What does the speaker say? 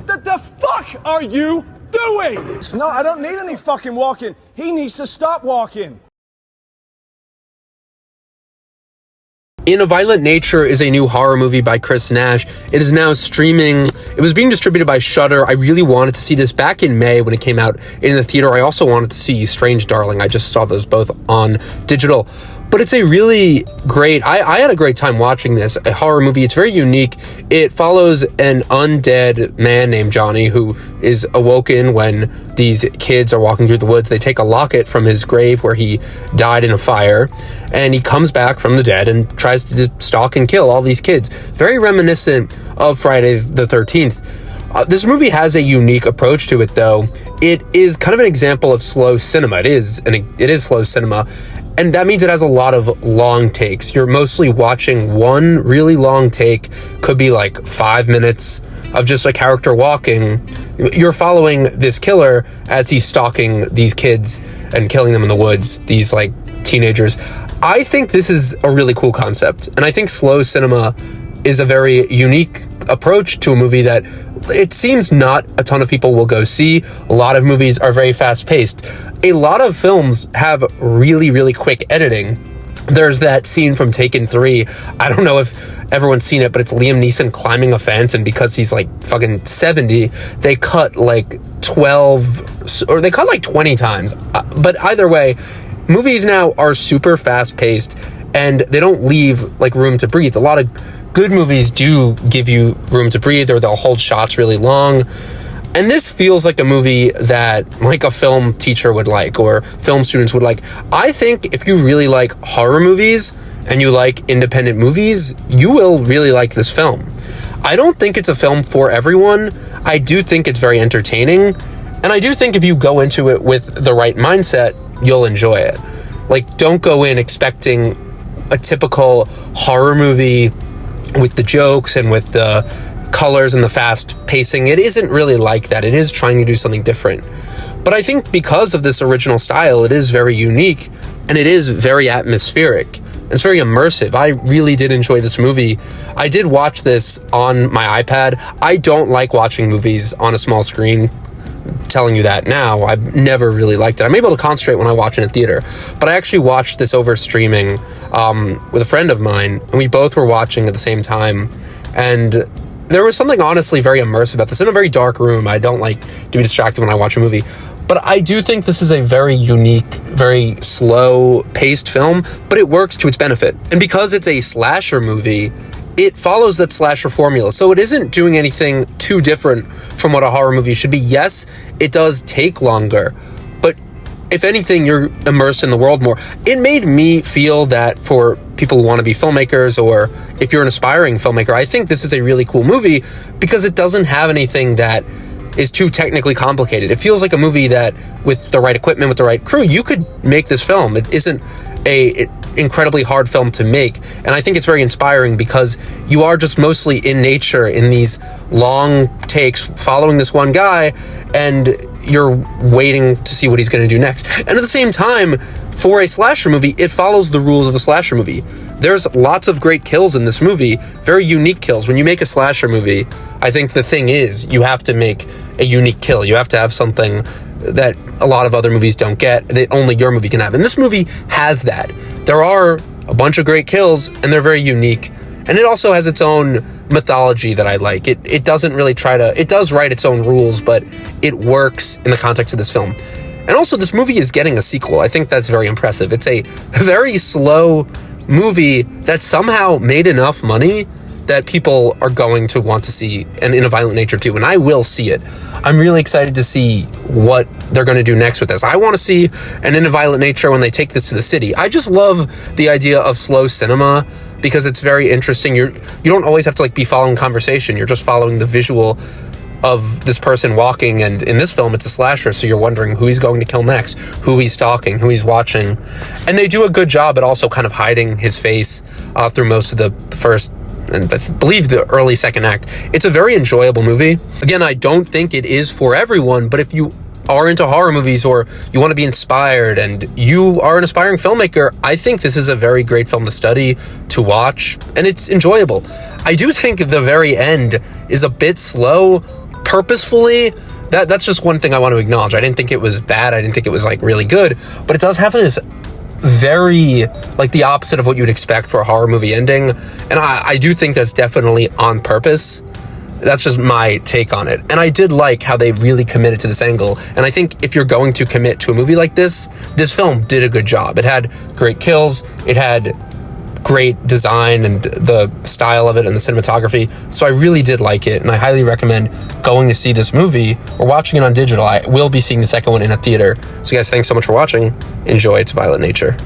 What the fuck are you doing? No, I don't need any fucking walking. He needs to stop walking. In a Violent Nature is a new horror movie by Chris Nash. It is now streaming. It was being distributed by Shudder. I really wanted to see this back in May when it came out in the theater. I also wanted to see Strange Darling. I just saw those both on digital. But it's a really great, I had a great time watching this, a horror movie. It's very unique. It follows an undead man named Johnny who is awoken when these kids are walking through the woods. They take a locket from his grave where he died in a fire, and he comes back from the dead and tries to stalk and kill all these kids. Very reminiscent of Friday the 13th. This movie has a unique approach to it, though. It is kind of an example of slow cinema. It is slow cinema. And that means it has a lot of long takes. You're mostly watching one really long take, could be like 5 minutes of just a character walking. You're following this killer as he's stalking these kids and killing them in the woods, these like teenagers. I think this is a really cool concept. And I think slow cinema is a very unique approach to a movie that it seems not a ton of people will go see. A lot of movies are very fast paced. A lot of films have really, really quick editing. There's that scene from Taken 3. I don't know if everyone's seen it, but it's Liam Neeson climbing a fence, and because he's like fucking 70, they cut like 12, or they cut like 20 times. But either way, movies now are super fast paced and they don't leave like room to breathe. A lot of good movies do give you room to breathe, or they'll hold shots really long. And this feels like a movie that like a film teacher would like, or film students would like. I think if you really like horror movies and you like independent movies, you will really like this film. I don't think it's a film for everyone. I do think it's very entertaining. And I do think if you go into it with the right mindset, you'll enjoy it. Like, don't go in expecting a typical horror movie with the jokes and with the colors and the fast pacing. It isn't really like that. It is trying to do something different. But I think because of this original style, it is very unique and it is very atmospheric. It's very immersive. I really did enjoy this movie. I did watch this on my iPad. I don't like watching movies on a small screen. Telling you that now, I've never really liked it. I'm able to concentrate when I watch in a theater, but I actually watched this over streaming with a friend of mine, and we both were watching at the same time, and there was something honestly very immersive about this. In a very dark room, I don't like to be distracted when I watch a movie, but I do think this is a very unique, very slow-paced film, but it works to its benefit. And because it's a slasher movie, it follows that slasher formula. So it isn't doing anything too different from what a horror movie should be. Yes, it does take longer, but if anything, you're immersed in the world more. It made me feel that for people who want to be filmmakers, or if you're an aspiring filmmaker, I think this is a really cool movie because it doesn't have anything that is too technically complicated. It feels like a movie that with the right equipment, with the right crew, you could make this film. It isn't a incredibly hard film to make, and I think it's very inspiring because you are just mostly in nature in these long takes following this one guy, and you're waiting to see what he's going to do next. And at the same time, for a slasher movie, it follows the rules of a slasher movie. There's lots of great kills in this movie, very unique kills. When you make a slasher movie, I think the thing is you have to make a unique kill. You have to have something that a lot of other movies don't get, that only your movie can have. And this movie has that. There are a bunch of great kills, and they're very unique. And it also has its own mythology that I like. It doesn't really it does write its own rules, but it works in the context of this film. And also, this movie is getting a sequel. I think that's very impressive. It's a very slow movie that somehow made enough money that people are going to want to see, and In a Violent Nature too, and I will see it. I'm really excited to see what they're going to do next with this. I want to see an In a Violent Nature when they take this to the city. I just love the idea of slow cinema because it's very interesting. You don't always have to like be following conversation. You're just following the visual of this person walking, and in this film it's a slasher, so you're wondering who he's going to kill next, who he's stalking, who he's watching. And they do a good job at also kind of hiding his face through most of the first and I believe the early second act. It's a very enjoyable movie. Again, I don't think it is for everyone, but if you are into horror movies or you want to be inspired and you are an aspiring filmmaker, I think this is a very great film to study, to watch, and it's enjoyable. I do think the very end is a bit slow. purposefully, that's just one thing I want to acknowledge. I didn't think it was bad. I didn't think it was like really good, but it does have this very, like, the opposite of what you'd expect for a horror movie ending. And I do think that's definitely on purpose. That's just my take on it. And I did like how they really committed to this angle. And I think if you're going to commit to a movie like this film did a good job. It had great kills. It had great design and the style of it and the cinematography. So I really did like it. And I highly recommend going to see this movie or watching it on digital. I will be seeing the second one in a theater. So guys, thanks so much for watching. Enjoy. It's Violent Nature.